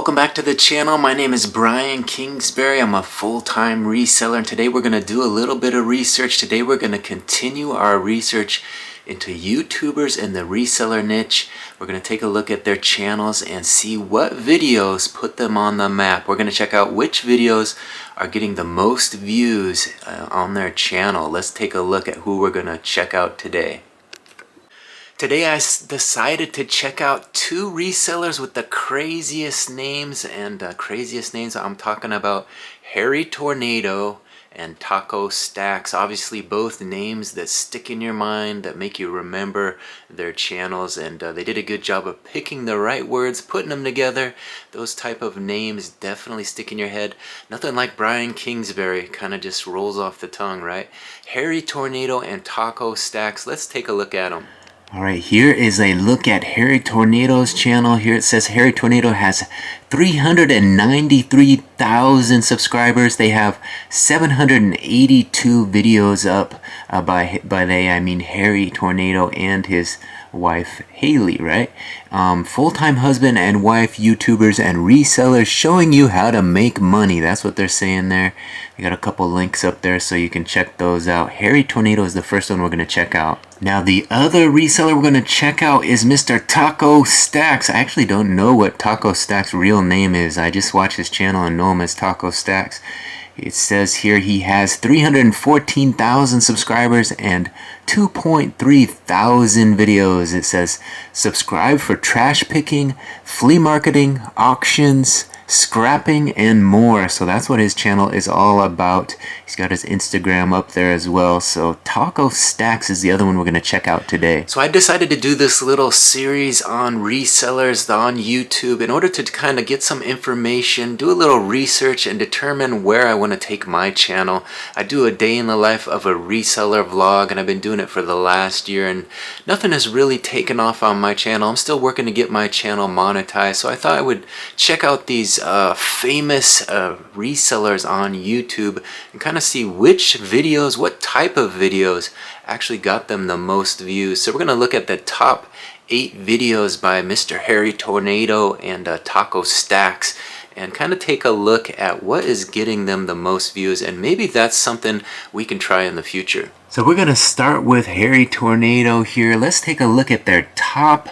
Welcome back to the channel. My name is Brian Kingsbury. I'm a full-time reseller, and today we're going to do a little bit of research. Today we're going to continue our research into YouTubers in the reseller niche. We're going to take a look at their channels and see what videos put them on the map. We're going to check out which videos are getting the most views on their channel. Let's take a look at who we're going to check out today. Today I decided to check out two resellers with the craziest names, and I'm talking about Harry Tornado and Taco Stacks. Obviously both names that stick in your mind, that make you remember their channels, and they did a good job of picking the right words, putting them together. Those type of names definitely stick in your head. Nothing like Brian Kingsbury, kind of just rolls off the tongue, right? Harry Tornado and Taco Stacks. Let's take a look at them. Alright, here is a look at Harry Tornado's channel. Here it says Harry Tornado has 393,000 subscribers. They have 782 videos up. By they, I mean Harry Tornado and his wife Haley, right? Full-time husband and wife YouTubers and resellers showing you how to make money. That's what they're saying there. I got a couple links up there so you can check those out. Harry Tornado is the first one we're going to check out. Now the other reseller we're going to check out is Mr. Taco Stacks. I actually don't know what Taco Stacks' real name is. I just watch his channel and know him as Taco Stacks. It says here he has 314,000 subscribers and 2.3 thousand videos. It says subscribe for trash picking, flea marketing, auctions, scrapping, and more. So that's what his channel is all about. He's got his Instagram up there as well. So Taco Stacks is the other one we're going to check out today. So I decided to do this little series on resellers on YouTube in order to kind of get some information, do a little research, and determine where I want to take my channel. I do a day in the life of a reseller vlog, and I've been doing it for the last year, and nothing has really taken off on my channel. I'm still working to get my channel monetized, so I thought I would check out these famous resellers on YouTube and kind of see which videos, what type of videos actually got them the most views. So we're going to look at the top 8 videos by Mr. Harry Tornado and Taco Stacks and kind of take a look at what is getting them the most views, and maybe that's something we can try in the future. So we're going to start with Harry Tornado here. Let's take a look at their top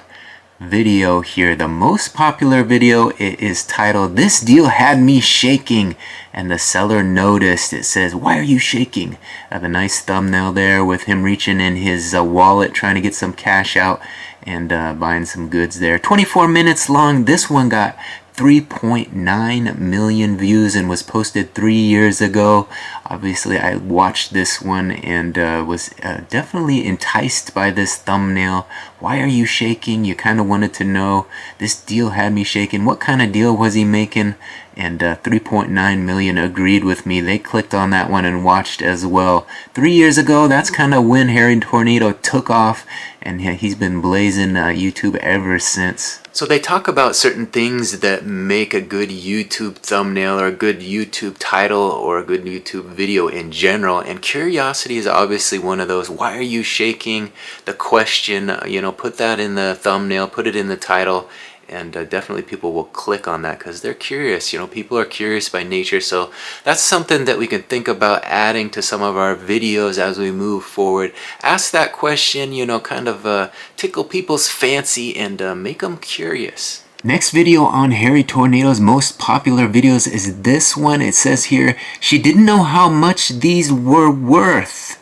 video here. The most popular video is titled "This Deal Had Me Shaking," and the seller noticed. It says, "Why are you shaking?" The nice thumbnail there with him reaching in his wallet trying to get some cash out and buying some goods there. 24 minutes long. This one got 3.9 million views and was posted 3 years ago. Obviously I watched this one and was definitely enticed by this thumbnail. Why are you shaking? You kind of wanted to know. This deal had me shaking. What kind of deal was he making? And 3.9 million agreed with me. They clicked on that one and watched as well. 3 years ago, that's kind of when Harry Tornado took off, and he's been blazing YouTube ever since. So they talk about certain things that make a good YouTube thumbnail or a good YouTube title or a good YouTube video in general, and curiosity is obviously one of those. Why are you shaking? The question, put that in the thumbnail, put it in the title, and definitely people will click on that because they're curious. People are curious by nature, so that's something that we can think about adding to some of our videos as we move forward. Ask that question, kind of tickle people's fancy and make them curious. Next video on Harry Tornado's most popular videos is this one. It says here, she didn't know how much these were worth.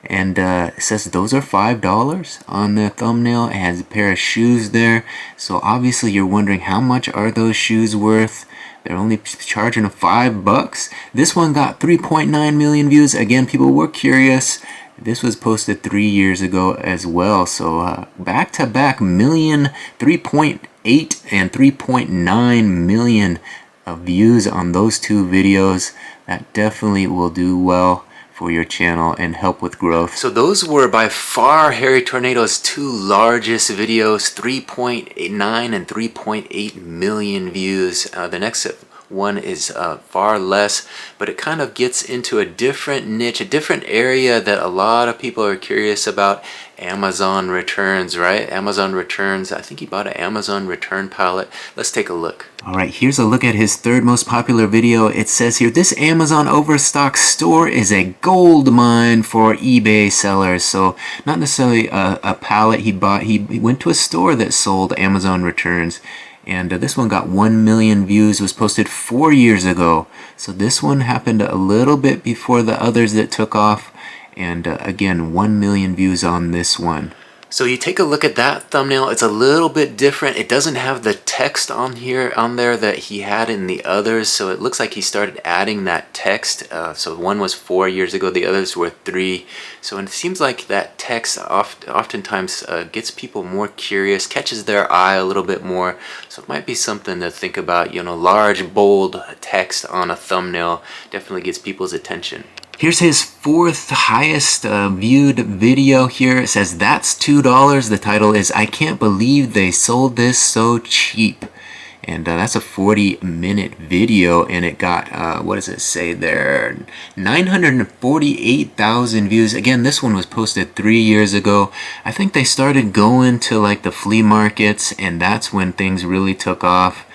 And it says those are $5 on the thumbnail. It has a pair of shoes there. So obviously you're wondering, how much are those shoes worth? They're only charging $5. This one got 3.9 million views. Again, people were curious. This was posted 3 years ago as well. So back-to-back million, 3.8 and 3.9 million of views on those two videos. That definitely will do well for your channel and help with growth. So those were by far Harry Tornado's two largest videos, 3.9 and 3.8 million views. The next one is far less, but it kind of gets into a different niche, a different area that a lot of people are curious about. Amazon returns, right? Amazon returns. I think he bought an Amazon return pallet. Let's take a look. All right, here's a look at his third most popular video. It says here, this Amazon overstock store is a gold mine for eBay sellers. So not necessarily a pallet he bought. He went to a store that sold Amazon returns. And this one got 1 million views, was posted 4 years ago. So this one happened a little bit before the others that took off. And again, 1 million views on this one. So you take a look at that thumbnail. It's a little bit different. It doesn't have the text on there that he had in the others. So it looks like he started adding that text. So one was 4 years ago, the others were 3. So it seems like that text oftentimes gets people more curious, catches their eye a little bit more. So it might be something to think about. You know, large, bold text on a thumbnail definitely gets people's attention. Here's his 4th highest viewed video here. It says, that's $2. The title is, I can't believe they sold this so cheap. And that's a 40-minute video, and it got, what does it say there? 948,000 views. Again, this one was posted 3 years ago. I think they started going to like the flea markets, and that's when things really took off.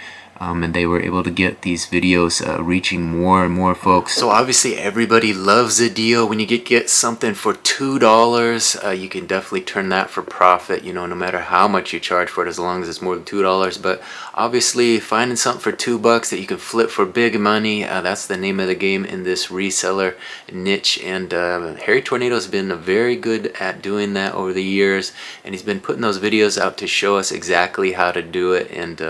And they were able to get these videos reaching more and more folks. So obviously everybody loves a deal. When you get something for $2, you can definitely turn that for profit, you know, no matter how much you charge for it, as long as it's more than $2. But obviously finding something for $2 that you can flip for big money, that's the name of the game in this reseller niche. And Harry Tornado's been very good at doing that over the years, and he's been putting those videos out to show us exactly how to do it. And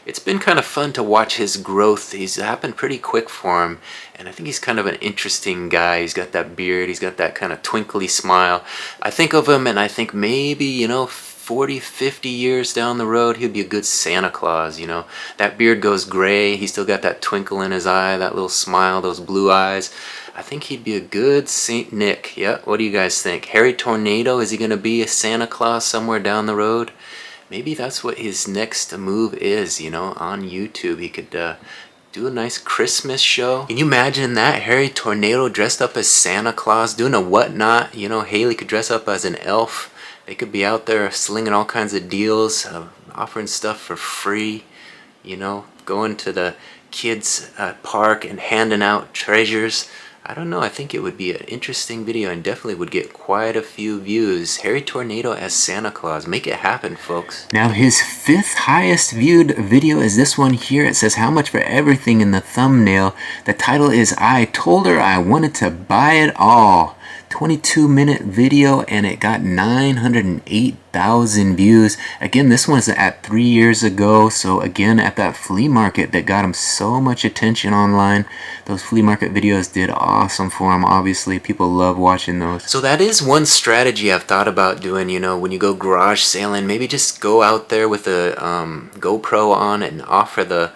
it's been kind of fun to watch his growth. He's happened pretty quick for him, and I think he's kind of an interesting guy. He's got that beard, he's got that kind of twinkly smile. I think of him and I think maybe, you know, 40, 50 years down the road, he'd be a good Santa Claus, you know. That beard goes gray, he's still got that twinkle in his eye, that little smile, those blue eyes. I think he'd be a good Saint Nick. Yeah, what do you guys think? Harry Tornado, is he going to be a Santa Claus somewhere down the road? Maybe that's what his next move is, you know, on YouTube. He could do a nice Christmas show. Can you imagine that? Harry Tornado dressed up as Santa Claus doing a whatnot. You know, Haley could dress up as an elf. They could be out there slinging all kinds of deals, offering stuff for free, you know, going to the kids' park and handing out treasures. I don't know, I think it would be an interesting video and definitely would get quite a few views. Harry Tornado as Santa Claus. Make it happen, folks. Now his 5th highest viewed video is this one here. It says, how much for everything in the thumbnail. The title is, I told her I wanted to buy it all. 22-minute video, and it got 908,000 views. Again, this one's at 3 years ago, so again at that flea market that got him so much attention online. Those flea market videos did awesome for him. Obviously people love watching those. So that is one strategy I've thought about doing, you know, when you go garage sailing, maybe just go out there with a GoPro on and offer the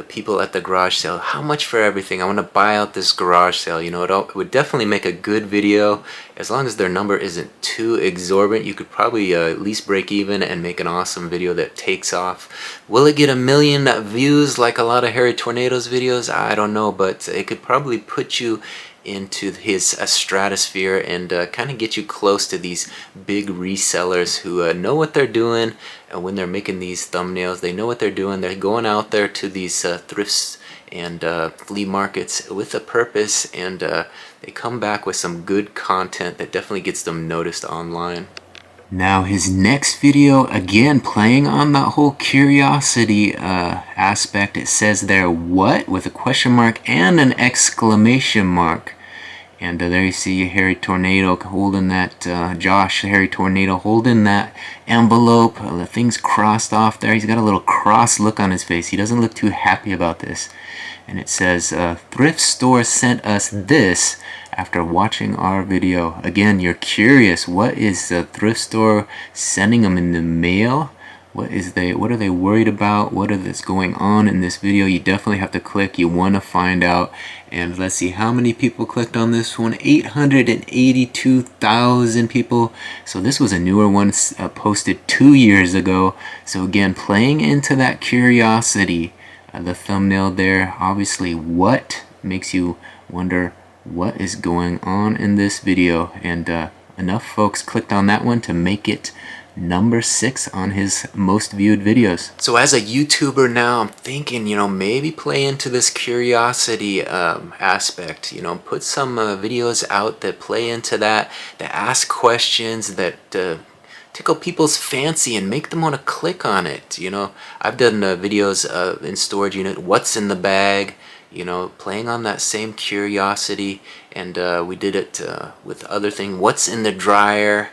people at the garage sale, how much for everything? I want to buy out this garage sale. You know, it would definitely make a good video. As long as their number isn't too exorbitant, you could probably at least break even and make an awesome video that takes off. Will it get 1 million views like a lot of Harry Tornado's videos? I don't know, but it could probably put you into his stratosphere and kind of get you close to these big resellers who know what they're doing. And when they're making these thumbnails, they know what they're doing. They're going out there to these thrifts and flea markets with a purpose, and they come back with some good content that definitely gets them noticed online. Now his next video, again playing on that whole curiosity aspect. It says there, what? With a question mark and an exclamation mark. And there you see Harry Tornado holding that, Josh Harry Tornado holding that envelope. The thing's crossed off there. He's got a little cross look on his face. He doesn't look too happy about this. And it says, thrift store sent us this after watching our video. Again, you're curious, what is the thrift store sending them in the mail? What are they worried about? What is going on in this video? You definitely have to click. You want to find out. And let's see how many people clicked on this one. 882,000 people. So this was a newer one, posted 2 years ago. So again, playing into that curiosity. the thumbnail there. Obviously, what makes you wonder what is going on in this video, and enough folks clicked on that one to make it number 6 on his most viewed videos. So as a YouTuber now, I'm thinking, maybe play into this curiosity aspect, put some videos out that play into that ask questions, that tickle people's fancy and make them want to click on it. I've done videos in storage unit, what's in the bag, playing on that same curiosity, and we did it with other thing, what's in the dryer.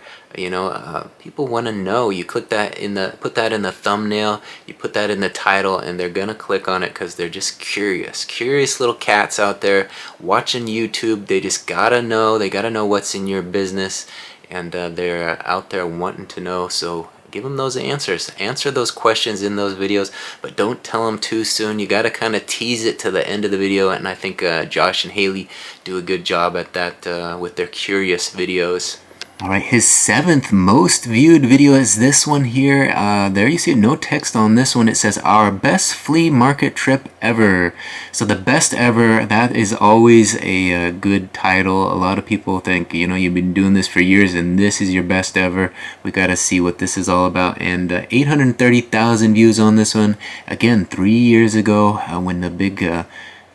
People want to know. You click that put that in the thumbnail, you put that in the title, and they're gonna click on it because they're just curious little cats out there watching YouTube. They just gotta know. They gotta know what's in your business, and they're out there wanting to know. So give them those answers. Answer those questions in those videos, but don't tell them too soon. You got to kind of tease it to the end of the video, and I think Josh and Haley do a good job at that with their curious videos. Alright, his 7th most viewed video is this one here. There you see no text on this one. It says, our best flea market trip ever. So the best ever, that is always a good title. A lot of people think, you've been doing this for years and this is your best ever. We got to see what this is all about. And 830,000 views on this one. Again, 3 years ago when the big...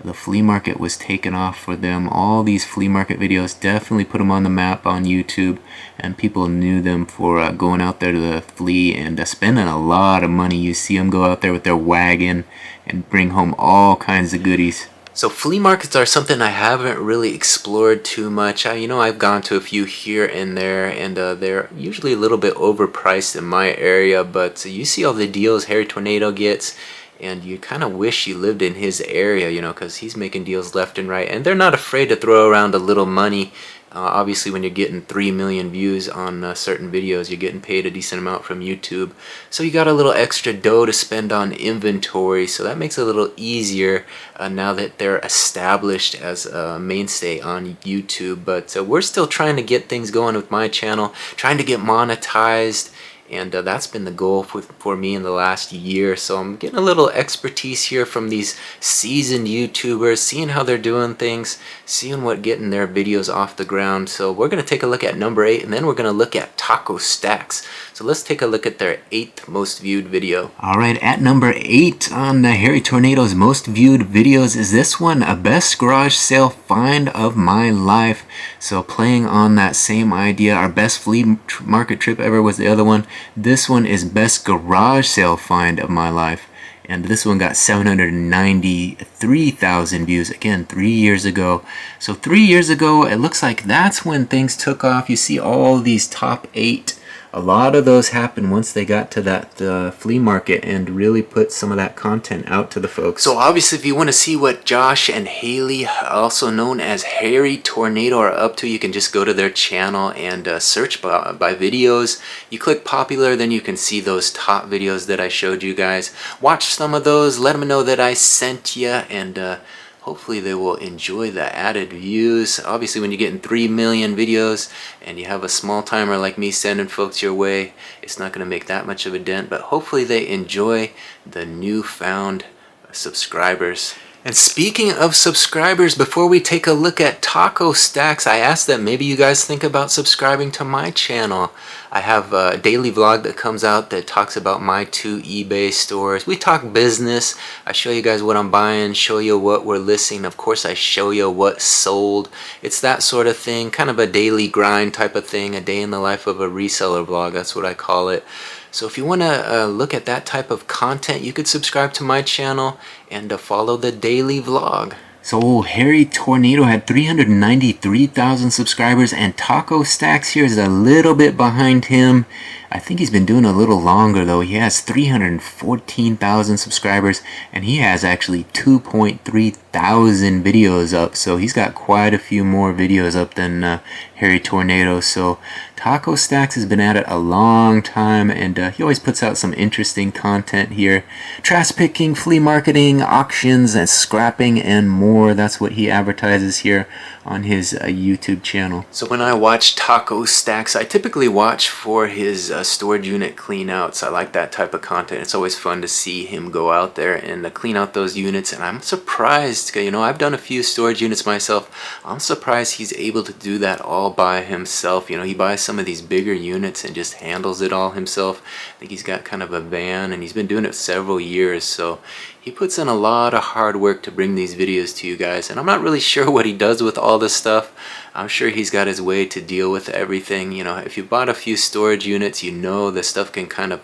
the flea market was taken off for them. All these flea market videos definitely put them on the map on YouTube, and people knew them for going out there to the flea and spending a lot of money. You see them go out there with their wagon and bring home all kinds of goodies. So flea markets are something I haven't really explored too much. I've gone to a few here and there, and they're usually a little bit overpriced in my area, but you see all the deals Harry Tornado gets, and you kind of wish you lived in his area, because he's making deals left and right, and they're not afraid to throw around a little money. Obviously, when you're getting 3 million views on certain videos, you're getting paid a decent amount from YouTube. So you got a little extra dough to spend on inventory, so that makes it a little easier now that they're established as a mainstay on YouTube. But we're still trying to get things going with my channel, trying to get monetized. And that's been the goal for me in the last year. So I'm getting a little expertise here from these seasoned YouTubers, seeing how they're doing things, seeing what getting their videos off the ground. So we're going to take a look at number 8, and then we're going to look at Taco Stacks. So let's take a look at their 8th most viewed video. Alright, at number 8 on Harry Tornado's most viewed videos is this one, a best garage sale find of my life. So playing on that same idea, our best flea market trip ever was the other one. This one is best garage sale find of my life, and this one got 793,000 views, again 3 years ago. So 3 years ago, it looks like that's when things took off. You see all these top 8, a lot of those happened once they got to that flea market and really put some of that content out to the folks. So obviously, if you want to see what Josh and Haley, also known as Harry Tornado, are up to, you can just go to their channel and search by videos. You click popular, then you can see those top videos that I showed you guys. Watch some of those, let them know that I sent you, and hopefully they will enjoy the added views. Obviously, when you're getting 3 million videos and you have a small timer like me sending folks your way, it's not going to make that much of a dent, but hopefully they enjoy the newfound subscribers. And speaking of subscribers, before we take a look at Taco Stacks, I asked that maybe you guys think about subscribing to my channel. I have a daily vlog that comes out that talks about my 2 eBay stores. We talk business. I show you guys what I'm buying, show you what we're listing. Of course, I show you what sold. It's that sort of thing, kind of a daily grind type of thing, a day in the life of a reseller vlog. That's what I call it. So if you want to look at that type of content, you could subscribe to my channel and follow the daily vlog. So Harry Tornado had 393,000 subscribers, and Taco Stacks here is a little bit behind him. I think he's been doing a little longer though. He has 314,000 subscribers, and he has actually 2.3 thousand videos up. So he's got quite a few more videos up than Harry Tornado. So Taco Stacks has been at it a long time, and he always puts out some interesting content here. Trash picking, flea marketing, auctions, and scrapping, and more. That's what he advertises here on his YouTube channel. So when I watch Taco Stacks, I typically watch for his storage unit cleanouts. I like that type of content. It's always fun to see him go out there and clean out those units, and I'm surprised, you know, I've done a few storage units myself. I'm surprised he's able to do that all by himself. You know, he buys some of these bigger units and just handles it all himself. I think he's got kind of a van, and he's been doing it several years, so he puts in a lot of hard work to bring these videos to you guys, and I'm not really sure what he does with all this stuff. I'm sure he's got his way to deal with everything. You know, if you bought a few storage units, you know the stuff can kind of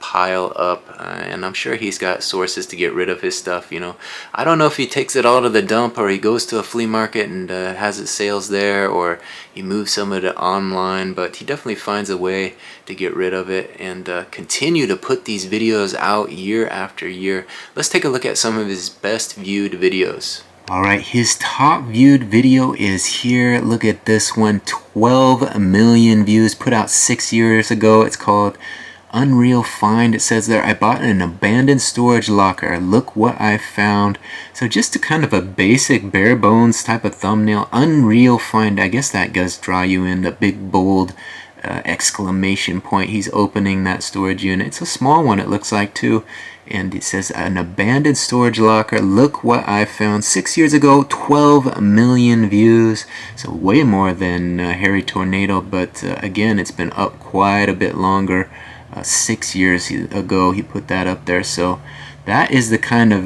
pile up, and I'm sure he's got sources to get rid of his stuff. You know, I don't know if he takes it all to the dump, or he goes to a flea market and has it sales there, or he moves some of it online, but he definitely finds a way to get rid of it and continue to put these videos out year after year. Let's take a look at some of his best viewed videos. Alright, his top viewed video is here. Look at this one, 12 million views, put out 6 years ago. It's called Unreal Find. It says there, I bought an abandoned storage locker. Look what I found. So just a kind of a basic bare bones type of thumbnail. Unreal Find. I guess that does draw you in, the big bold exclamation point. He's opening that storage unit. It's a small one, it looks like, too. And it says an abandoned storage locker. Look what I found 6 years ago. 12 million views. So way more than Harry Tornado. But again, it's been up quite a bit longer. 6 years ago he put that up there. So that is the kind of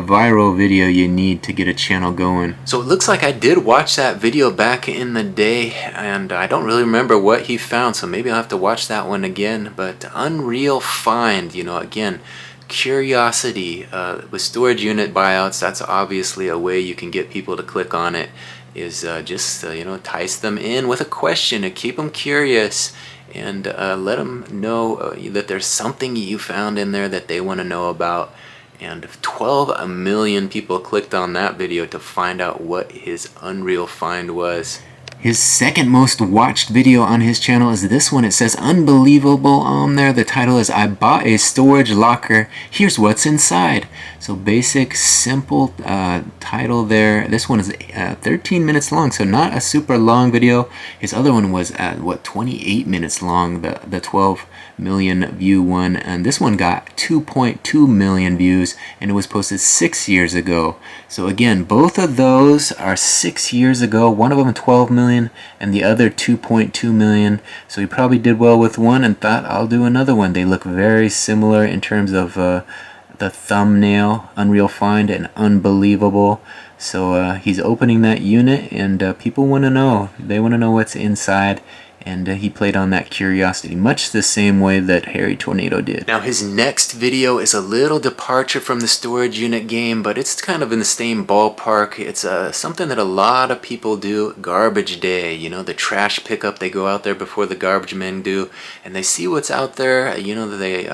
viral video you need to get a channel going. So it looks like I did watch that video back in the day, and I don't really remember what he found, so maybe I'll have to watch that one again. But Unreal Find, you know, again, curiosity with storage unit buyouts. That's obviously a way you can get people to click on it, is just you know, entice them in with a question to keep them curious, and let them know that there's something you found in there that they want to know about. And 12 million people clicked on that video to find out what his Unreal Find was. His second most watched video on his channel is this one. It says unbelievable on there. The title is I bought a storage locker. Here's what's inside. So basic, simple title there. This one is 13 minutes long, so not a super long video. His other one was what, 28 minutes long, the 12 million view one, and this one got 2.2 million views, and it was posted 6 years ago. So again, both of those are 6 years ago. One of them 12 million and the other 2.2 million. So he probably did well with one and thought, I'll do another one. They look very similar in terms of the thumbnail, Unreal Find and Unbelievable. So he's opening that unit, and people want to know. They want to know what's inside. And he played on that curiosity, much the same way that Harry Tornado did. Now his next video is a little departure from the storage unit game, but it's kind of in the same ballpark. It's something that a lot of people do, garbage day. You know, the trash pickup, they go out there before the garbage men do, and they see what's out there. You know, they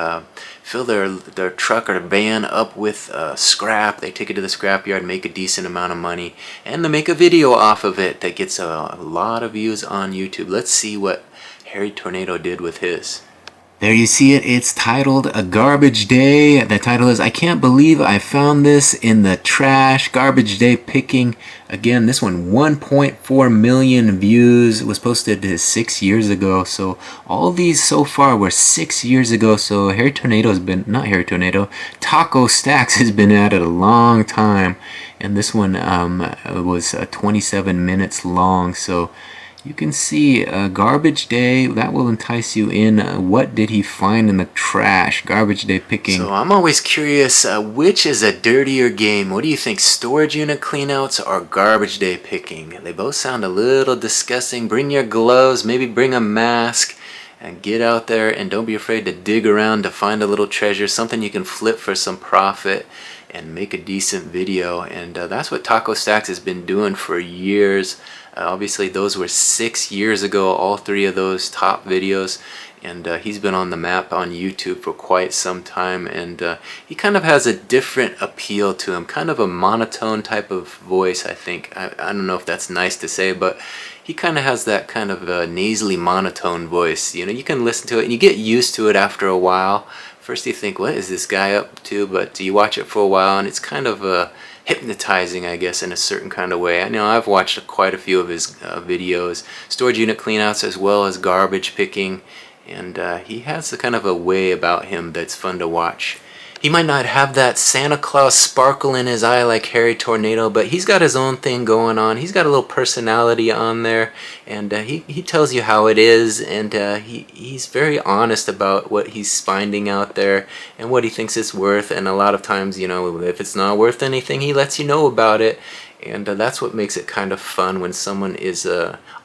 fill their truck or van up with scrap. They take it to the scrapyard, make a decent amount of money, and they make a video off of it that gets a lot of views on YouTube. Let's see what Harry Tornado did with his. There you see it. It's titled A Garbage Day. The title is I Can't Believe I Found This in the Trash. Garbage Day picking. Again, this one 1.4 million views. It was posted 6 years ago. So all these so far were 6 years ago. So Harry Tornado has been, not Harry Tornado, Taco Stacks has been at it a long time. And this one was 27 minutes long. So you can see Garbage Day, that will entice you in. What did he find in the trash? Garbage Day picking. So I'm always curious, which is a dirtier game? What do you think, storage unit cleanouts or Garbage Day picking? They both sound a little disgusting. Bring your gloves, maybe bring a mask, and get out there and don't be afraid to dig around to find a little treasure, something you can flip for some profit. and make a decent video. And that's what Taco Stacks has been doing for years. Obviously those were 6 years ago, all 3 of those top videos, and he's been on the map on YouTube for quite some time, and he kind of has a different appeal to him, kind of a monotone type of voice, I think. I don't know if that's nice to say, but he kind of has that kind of nasally monotone voice. You know, you can listen to it and you get used to it after a while. First you think, what is this guy up to? But you watch it for a while and it's kind of hypnotizing, I guess, in a certain kind of way. I know I've watched quite a few of his videos, storage unit cleanouts as well as garbage picking, and he has a kind of a way about him that's fun to watch. He might not have that Santa Claus sparkle in his eye like Harry Tornado, but he's got his own thing going on. He's got a little personality on there, and he tells you how it is, and he's very honest about what he's finding out there and what he thinks it's worth. And a lot of times, you know, if it's not worth anything, he lets you know about it. And that's what makes it kind of fun when someone is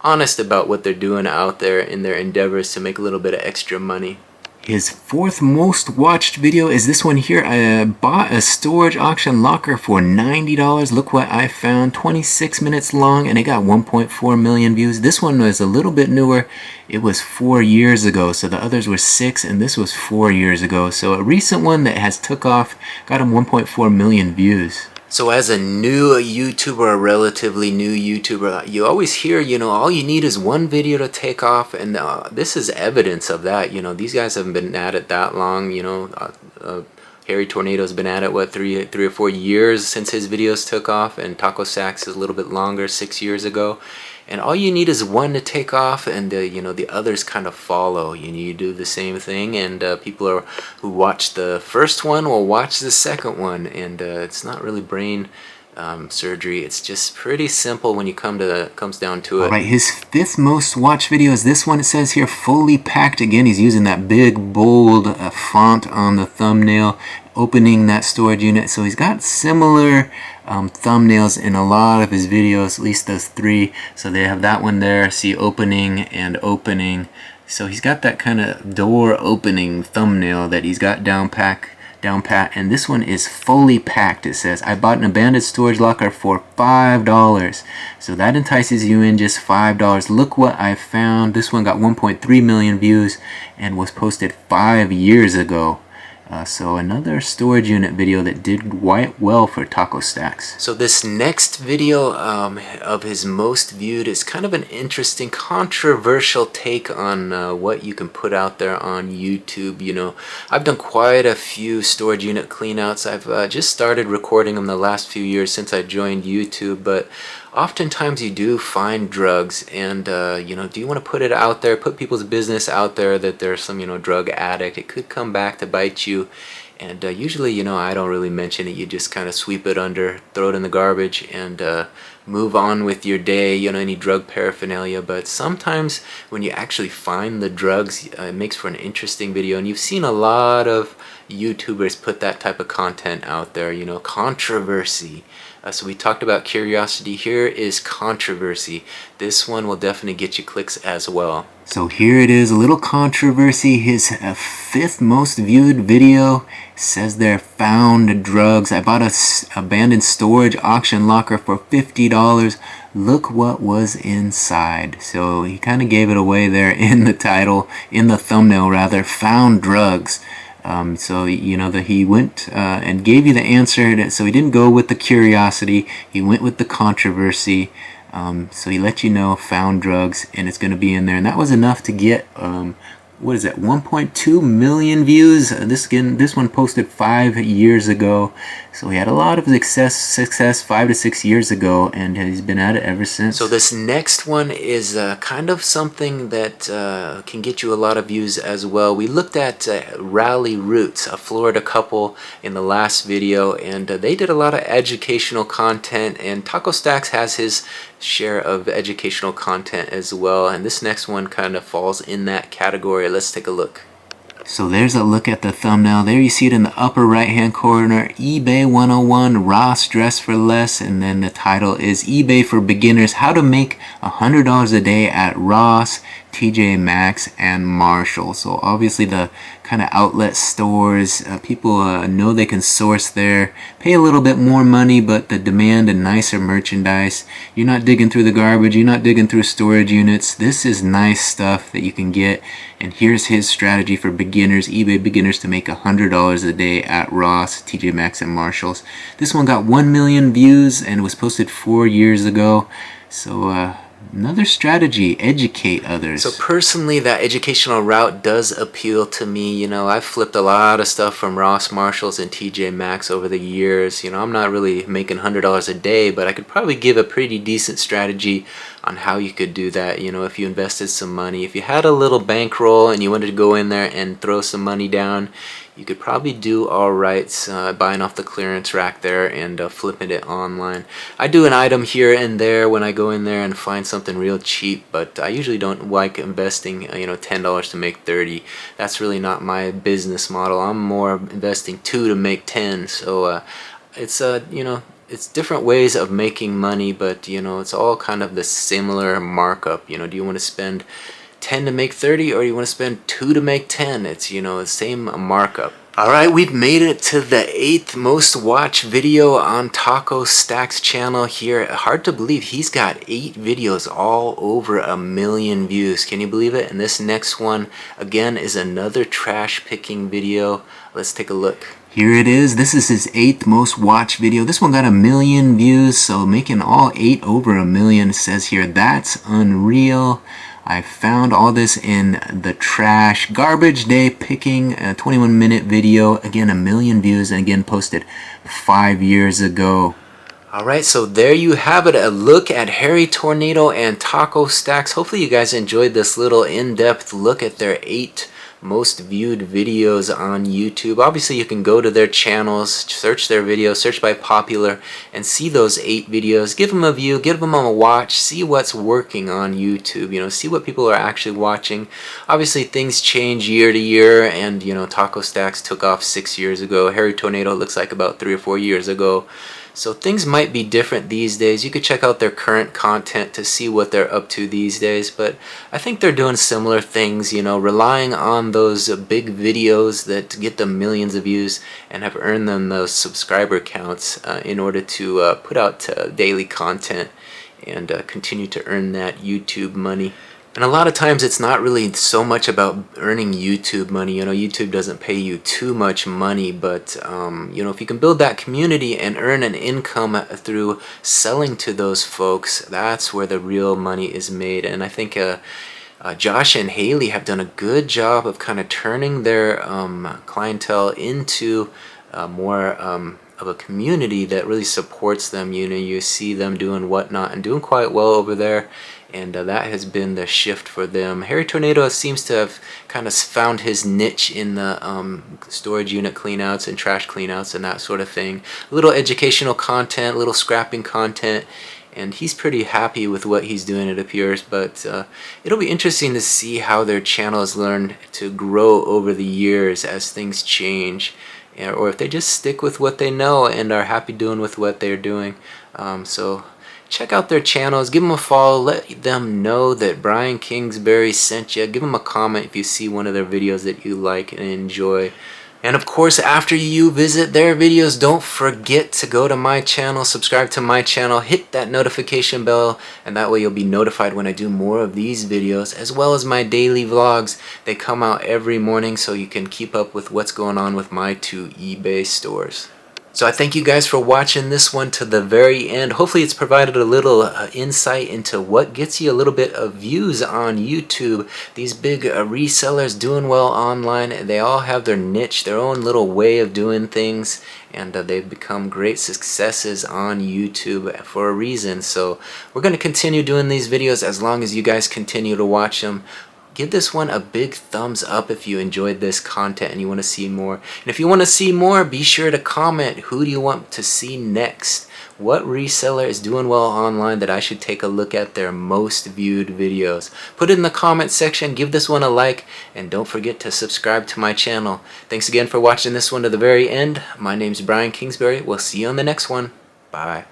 honest about what they're doing out there in their endeavors to make a little bit of extra money. His 4th most watched video is this one here. I bought a storage auction locker for $90. Look what I found. 26 minutes long, and it got 1.4 million views. This one was a little bit newer. It was 4 years ago, so the others were 6, and this was 4 years ago. So a recent one that has took off got him 1.4 million views. So as a new YouTuber, a relatively new YouTuber, you always hear, you know, all you need is one video to take off, and this is evidence of that. You know, these guys haven't been at it that long. You know, Harry Tornado's been at it, what, three or 4 years since his videos took off, and Taco Stacks is a little bit longer, 6 years ago. And all you need is one to take off, and you know, the others kind of follow. You do the same thing, and people who watch the first one will watch the second one, and it's not really brain surgery. It's just pretty simple when you comes down to it. All right, his 5th most watched video is this one. It says here, fully packed. Again, he's using that big bold font on the thumbnail, opening that storage unit. So he's got similar thumbnails in a lot of his videos, at least those 3. So they have that one there, see, opening and opening. So he's got that kind of door opening thumbnail that he's got down pat, and this one is fully packed. It says, I bought an abandoned storage locker for $5. So that entices you in, just $5. Look what I found. This one got 1.3 million views and was posted 5 years ago. So another storage unit video that did quite well for Taco Stacks. So this next video of his most viewed is kind of an interesting, controversial take on what you can put out there on YouTube. You know, I've done quite a few storage unit cleanouts. I've just started recording them the last few years since I joined YouTube, but oftentimes you do find drugs, and you know, do you want to put it out there, put people's business out there that there's some, you know, drug addict? It could come back to bite you, and usually, you know, I don't really mention it. You just kind of sweep it under, throw it in the garbage, and move on with your day, you know, any drug paraphernalia. But sometimes when you actually find the drugs, it makes for an interesting video, and you've seen a lot of YouTubers put that type of content out there, you know, controversy. So we talked about curiosity. Here is controversy. This one will definitely get you clicks as well. So here it is, a little controversy. His 5th most viewed video says there, found drugs. I bought a abandoned storage auction locker for $50. Look what was inside. So he kind of gave it away there in the title, in the thumbnail rather, found drugs. So, you know, that he went and gave you the answer. So he didn't go with the curiosity. He went with the controversy. So he let you know, found drugs, and it's going to be in there. And that was enough to get, what is that, 1.2 million views. This one posted 5 years ago. So he had a lot of success 5 to 6 years ago, and he's been at it ever since. So this next one is kind of something that can get you a lot of views as well. We looked at Rally Roots, a Florida couple, in the last video, and they did a lot of educational content, and Taco Stacks has his share of educational content as well, and this next one kind of falls in that category. Let's take a look. So there's a look at the thumbnail. There you see it in the upper right hand corner, eBay 101, Ross Dress for Less, and then the title is eBay for Beginners, How to Make $100 a Day at Ross, TJ Maxx, and Marshall. So obviously the kind of outlet stores, people know they can source there, pay a little bit more money, but the demand and nicer merchandise. You're not digging through the garbage, you're not digging through storage units. This is nice stuff that you can get. And here's his strategy for beginners, eBay beginners, to make $100 a day at Ross, TJ Maxx, and Marshalls. This one got 1 million views and was posted 4 years ago. So another strategy, educate others. So personally, that educational route does appeal to me. You know, I've flipped a lot of stuff from Ross, Marshalls, and TJ Maxx over the years. You know, I'm not really making $100 a day, but I could probably give a pretty decent strategy on how you could do that. You know, if you invested some money, if you had a little bankroll and you wanted to go in there and throw some money down, you could probably do all right buying off the clearance rack there and flipping it online. I do an item here and there when I go in there and find something real cheap, but I usually don't like investing you know, $10 to make 30. That's really not my business model. I'm more investing 2 to make 10. So it's you know, it's different ways of making money, but you know, it's all kind of the similar markup. You know, do you want to spend 10 to make 30, or you want to spend 2 to make 10? It's, you know, the same markup. Alright, we've made it to the 8th most watched video on Taco Stack's channel here. Hard to believe he's got 8 videos all over 1 million views. Can you believe it? And this next one, again, is another trash picking video. Let's take a look. Here it is. This is his 8th most watched video. This one got 1 million views, so making all 8 over 1 million. It says here, that's unreal. I found all this in the trash. Garbage day picking, a 21-minute video. Again, 1 million views, and again posted 5 years ago. Alright, so there you have it, a look at Harry Tornado and Taco Stacks. Hopefully you guys enjoyed this little in-depth look at their 8 most viewed videos on YouTube. Obviously you can go to their channels, search their videos, search by popular, and see those 8 videos. Give them a view, give them a watch, see what's working on YouTube, you know, see what people are actually watching. Obviously things change year to year, and you know, Taco Stacks took off 6 years ago. Harry Tornado looks like about 3 or 4 years ago. So things might be different these days. You could check out their current content to see what they're up to these days, but I think they're doing similar things, you know, relying on those big videos that get them millions of views and have earned them those subscriber counts in order to put out daily content and continue to earn that YouTube money. And a lot of times it's not really so much about earning YouTube money. You know, YouTube doesn't pay you too much money, but you know, if you can build that community and earn an income through selling to those folks, that's where the real money is made. And I think Josh and Haley have done a good job of kind of turning their clientele into more of a community that really supports them. You know, you see them doing whatnot and doing quite well over there, and that has been the shift for them. Harry Tornado seems to have kind of found his niche in the storage unit cleanouts and trash cleanouts and that sort of thing. A little educational content, a little scrapping content, and he's pretty happy with what he's doing, it appears. But it'll be interesting to see how their channel has learned to grow over the years as things change, or if they just stick with what they know and are happy doing with what they're doing. So check out their channels, give them a follow, let them know that Brian Kingsbury sent you. Give them a comment if you see one of their videos that you like and enjoy. And of course, after you visit their videos, don't forget to go to my channel, subscribe to my channel, hit that notification bell, and that way you'll be notified when I do more of these videos, as well as my daily vlogs. They come out every morning, so you can keep up with what's going on with my 2 eBay stores. So I thank you guys for watching this one to the very end. Hopefully it's provided a little insight into what gets you a little bit of views on YouTube. These big resellers doing well online, they all have their niche, their own little way of doing things, and they've become great successes on YouTube for a reason. So we're going to continue doing these videos as long as you guys continue to watch them. Give this one a big thumbs up if you enjoyed this content and you want to see more. And if you want to see more, be sure to comment. Who do you want to see next? what reseller is doing well online that I should take a look at their most viewed videos. Put it in the comment section, give this one a like, and don't forget to subscribe to my channel. Thanks again for watching this one to the very end. My name's Brian Kingsbury. We'll see you on the next one. Bye.